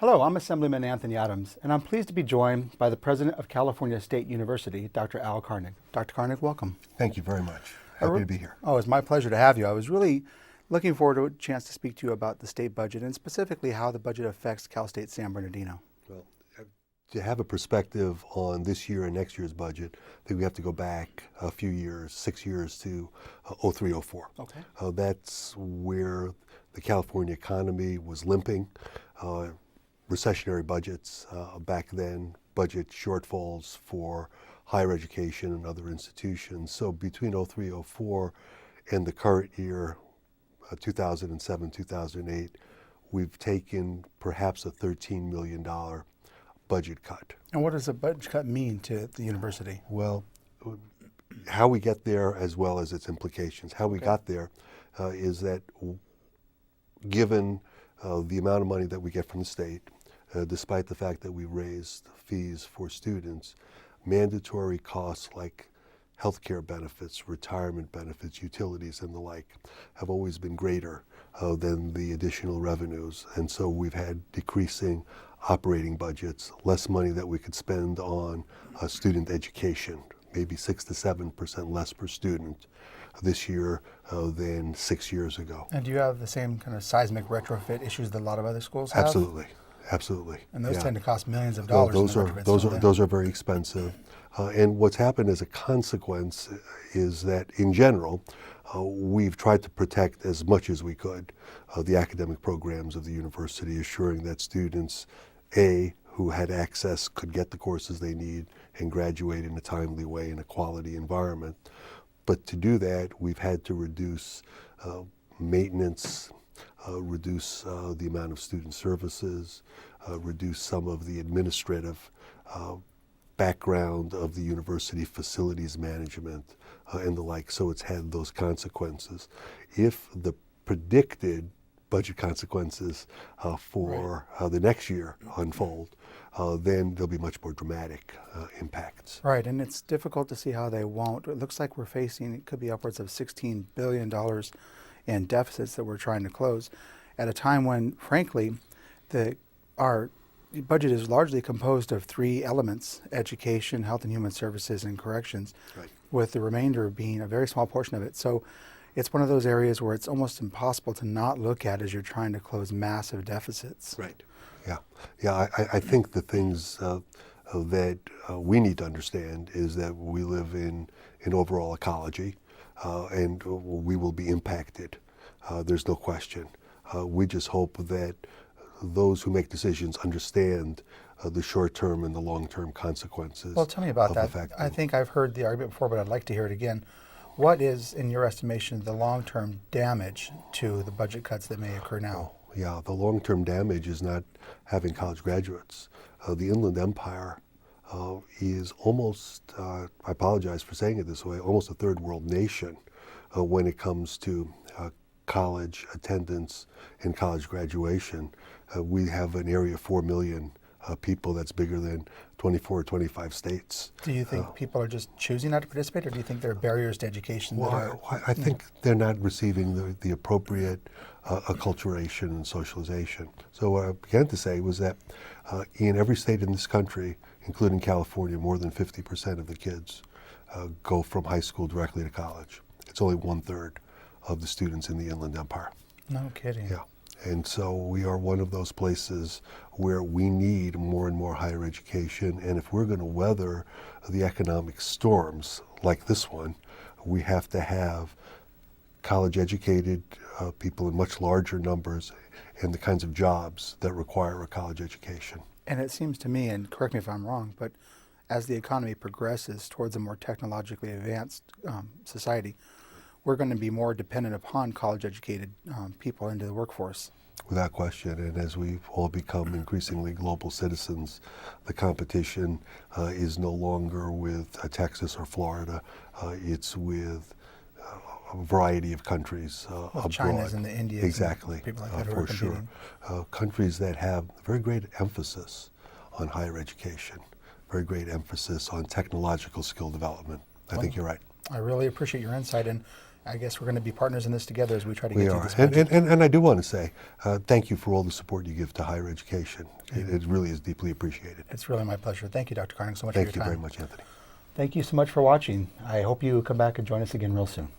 Hello, I'm Assemblyman Anthony Adams, and I'm pleased to be joined by the President of California State University, Dr. Al Carnig. Dr. Carnig, welcome. Thank you very much. Happy to be here. Oh, it's my pleasure to have you. I was really looking forward to a chance to speak to you about the state budget and specifically how the budget affects Cal State San Bernardino. Well, to have a perspective on this year and next year's budget, I think we have to go back a few years, 6 years to 03-04. Okay. That's where the California economy was limping. Recessionary budgets back then, budget shortfalls for higher education and other institutions. So between 03-04 and the current year, 2007-2008, we've taken perhaps a $13 million budget cut. And what does a budget cut mean to the university? Well, how we get there as well as its implications. How we got there is that given the amount of money that we get from the state, despite the fact that we raised fees for students, mandatory costs like healthcare benefits, retirement benefits, utilities, and the like have always been greater than the additional revenues. And so we've had decreasing operating budgets, less money that we could spend on student education, maybe 6 to 7% less per student this year than 6 years ago. And do you have the same kind of seismic retrofit issues that a lot of other schools have? Absolutely. Absolutely. And those tend to cost millions of Well, dollars. those are very expensive. And what's happened as a consequence is that in general, we've tried to protect as much as we could the academic programs of the university, assuring that students, A, who had access could get the courses they need and graduate in a timely way in a quality environment. But to do that, we've had to reduce maintenance, reduce the amount of student services, reduce some of the administrative background of the university facilities management and the like. So it's had those consequences. If the predicted budget consequences for the next year unfold, then there'll be much more dramatic impacts. Right, and it's difficult to see how they won't. It looks like we're facing, it could be upwards of $16 billion in deficits that we're trying to close at a time when, frankly, our budget is largely composed of three elements: education, health and human services, and corrections, Right. with the remainder being a very small portion of it. So it's one of those areas where it's almost impossible to not look at as you're trying to close massive deficits. Right. Yeah. I think the things that we need to understand is that we live in an overall ecology, and we will be impacted. There's no question. We just hope that those who make decisions understand the short-term and the long-term consequences. Well, tell me about that. Fact I think I've heard the argument before, but I'd like to hear it again. What is, in your estimation, the long-term damage to the budget cuts that may occur now? Yeah, the long-term damage is not having college graduates. The Inland Empire is almost, I apologize for saying it this way, almost a third world nation when it comes to college attendance and college graduation. We have an area of 4 million people that's bigger than 24 or 25 states. Do you think people are just choosing not to participate, or do you think there are barriers to education? Well, I think they're not receiving the appropriate acculturation and socialization. So what I began to say was that in every state in this country, including California, more than 50% of the kids go from high school directly to college. It's only 1/3 of the students in the Inland Empire. No kidding. Yeah. And so we are one of those places where we need more and more higher education. And if we're going to weather the economic storms like this one, we have to have college educated people in much larger numbers and the kinds of jobs that require a college education. And it seems to me, and correct me if I'm wrong, but as the economy progresses towards a more technologically advanced society, we're going to be more dependent upon college-educated people into the workforce. Without question, and as we've all become increasingly global citizens, the competition is no longer with Texas or Florida. It's with a variety of countries abroad. China's and the Indians. Exactly, People like that who for are competing. sure. Countries that have very great emphasis on higher education, very great emphasis on technological skill development. I think you're right. I really appreciate your insight. And I guess we're going to be partners in this together as we try to We get through are. this budget. And I do want to say thank you for all the support you give to higher education. It really is deeply appreciated. It's really my pleasure. Thank you, Dr. Carning, so much Thank for you your time. very much, Anthony. Thank you so much for watching. I hope you come back and join us again real soon.